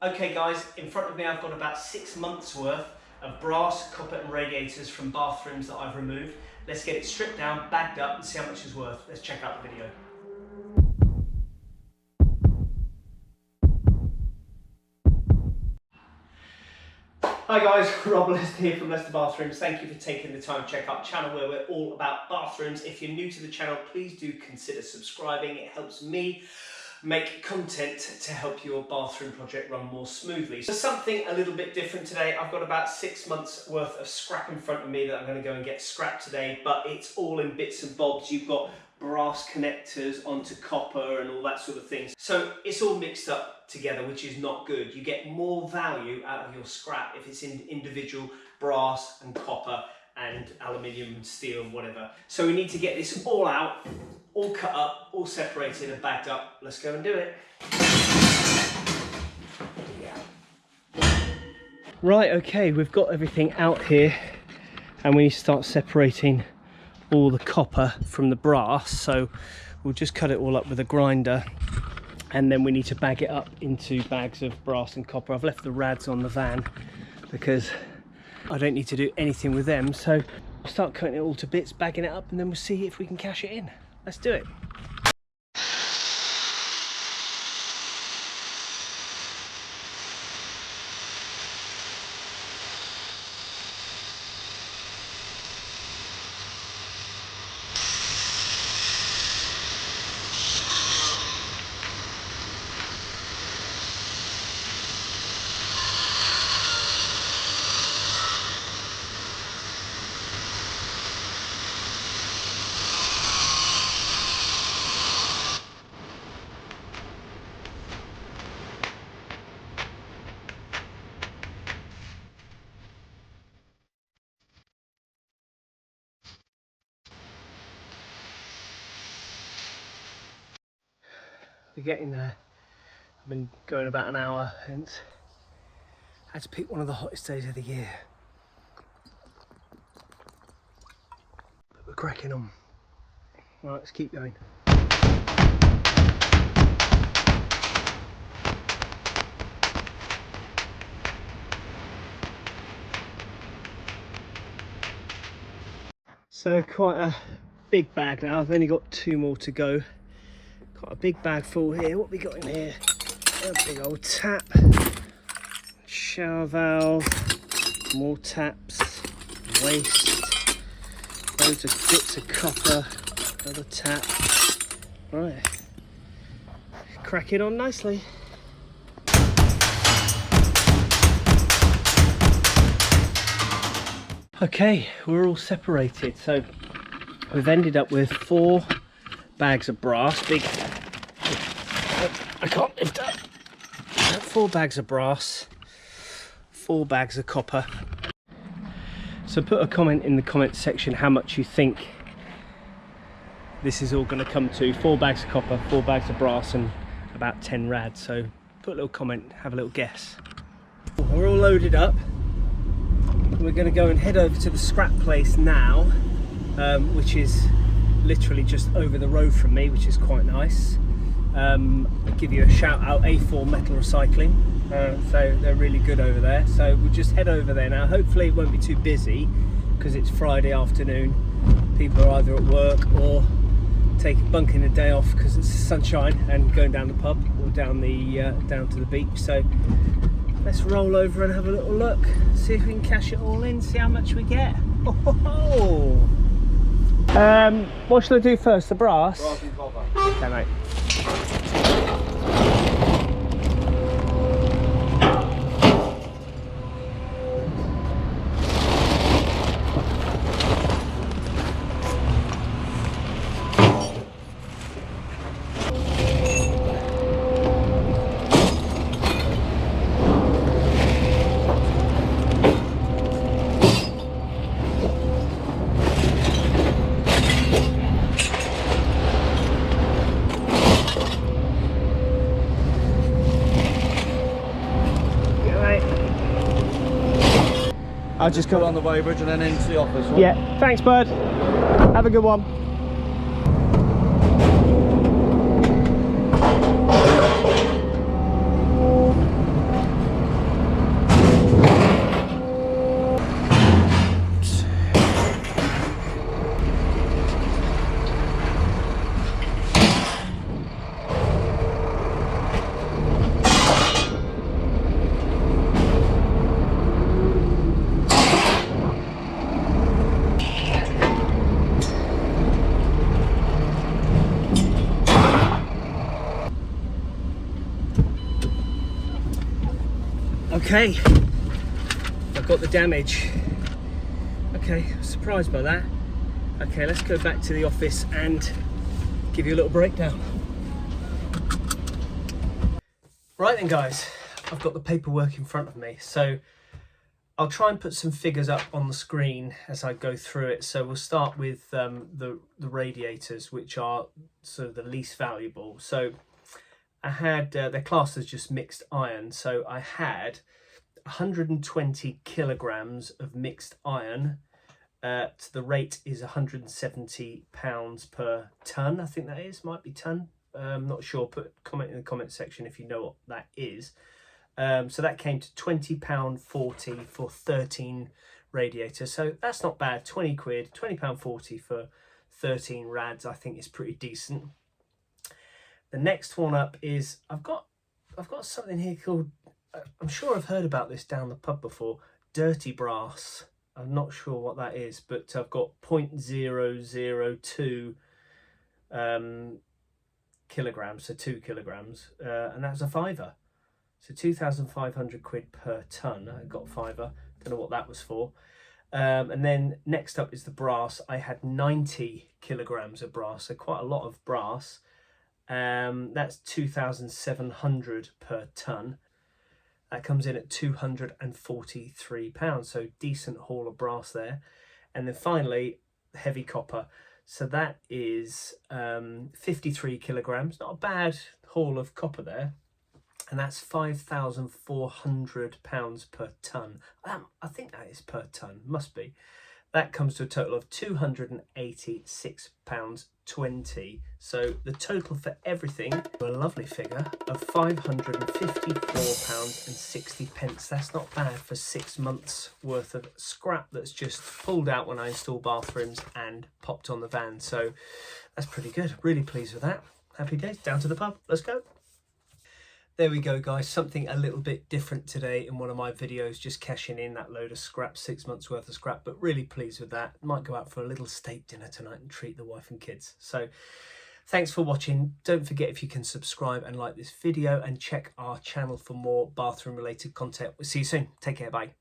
Okay guys, in front of me I've got about 6 months worth of brass, copper and radiators from bathrooms that I've removed. Let's get it stripped down, bagged up and see how much it's worth. Let's check out the video. Hi guys, Rob Lester here from Lester Bathrooms. Thank you for taking the time to check out the channel where we're all about bathrooms. If you're new to the channel, please do consider subscribing. It helps me make content to help your bathroom project run more smoothly. So something a little bit different today. I've got about 6 months worth of scrap in front of me that I'm going to go and get scrapped today, but it's all in bits and bobs. You've got brass connectors onto copper and all that sort of thing. So it's all mixed up together, which is not good. You get more value out of your scrap if it's in individual brass and copper and aluminium and steel and whatever. So we need to get this all out, all cut up, all separated and bagged up. Let's go and do it. Right, okay, we've got everything out here and we need to start separating all the copper from the brass. So we'll just cut it all up with a grinder and then we need to bag it up into bags of brass and copper. I've left the rads on the van because I don't need to do anything with them. So we'll start cutting it all to bits, bagging it up, and then we'll see if we can cash it in. Let's do it. We're getting there. I've been going about an hour hence. I had to pick one of the hottest days of the year. But we're cracking on. Right, let's keep going. So quite a big bag now. I've only got 2 more to go. Got a big bag full here. What we got in here? A big old tap, shower valve, more taps, waste, loads of bits of copper, another tap. Right, crack it on nicely. Okay, we're all separated. So we've ended up with 4 bags of brass, big, I can't lift up. 4 bags of brass, 4 bags of copper. So put a comment in the comment section how much you think this is all going to come to. 4 bags of copper, 4 bags of brass and about 10 rads. So put a little comment, have a little guess. We're all loaded up. We're going to go and head over to the scrap place now, which is literally just over the road from me, which is quite nice. I'll give you a shout out, A4 Metal Recycling, so they're really good over there. So we'll just head over there now. Hopefully it won't be too busy because it's Friday afternoon. People are either at work or bunking a day off because it's sunshine and going down the pub or down to the beach. So let's roll over and have a little look, see if we can cash it all in, see how much we get. What shall I do first? The brass? Brass and copper. Okay, mate. I'll just go on the weighbridge and then into the office. Right? Yeah, thanks bud. Have a good one. Okay, I've got the damage. Okay, surprised by that. Okay, let's go back to the office and give you a little breakdown. Right then guys, I've got the paperwork in front of me, so I'll try and put some figures up on the screen as I go through it. So we'll start with the radiators, which are sort of the least valuable. So I had, they're classed as just mixed iron, so I had 120 kilograms of mixed iron. The rate is 170 pounds per ton, I think that is, might be ton. I'm not sure, put comment in the comment section if you know what that is. So that came to £20.40 for 13 radiators. So that's not bad, 20 quid, £20.40 for 13 rads, I think is pretty decent. The next one up is, I've got something here called, I'm sure I've heard about this down the pub before, dirty brass. I'm not sure what that is, but I've got 0.002 kilograms, so 2 kilograms, and that's a fiver. So 2,500 quid per ton. I got a fiver, don't know what that was for. And then next up is the brass. I had 90 kilograms of brass, so quite a lot of brass. That's 2,700 per ton. That comes in at £243, so decent haul of brass there. And then finally, heavy copper. So that is 53 kilograms, not a bad haul of copper there. And that's £5,400 per ton. I think that is per ton, must be. That comes to a total of £286.20. So the total for everything, a lovely figure of £554.60. That's not bad for 6 months worth of scrap that's just pulled out when I install bathrooms and popped on the van. So that's pretty good. Really pleased with that. Happy days. Down to the pub. Let's go. There we go guys, something a little bit different today in one of my videos, just cashing in that load of scrap, 6 months worth of scrap, but really pleased with that. Might go out for a little steak dinner tonight and treat the wife and kids. So thanks for watching. Don't forget, if you can, subscribe and like this video and check our channel for more bathroom related content. We'll see you soon. Take care, bye.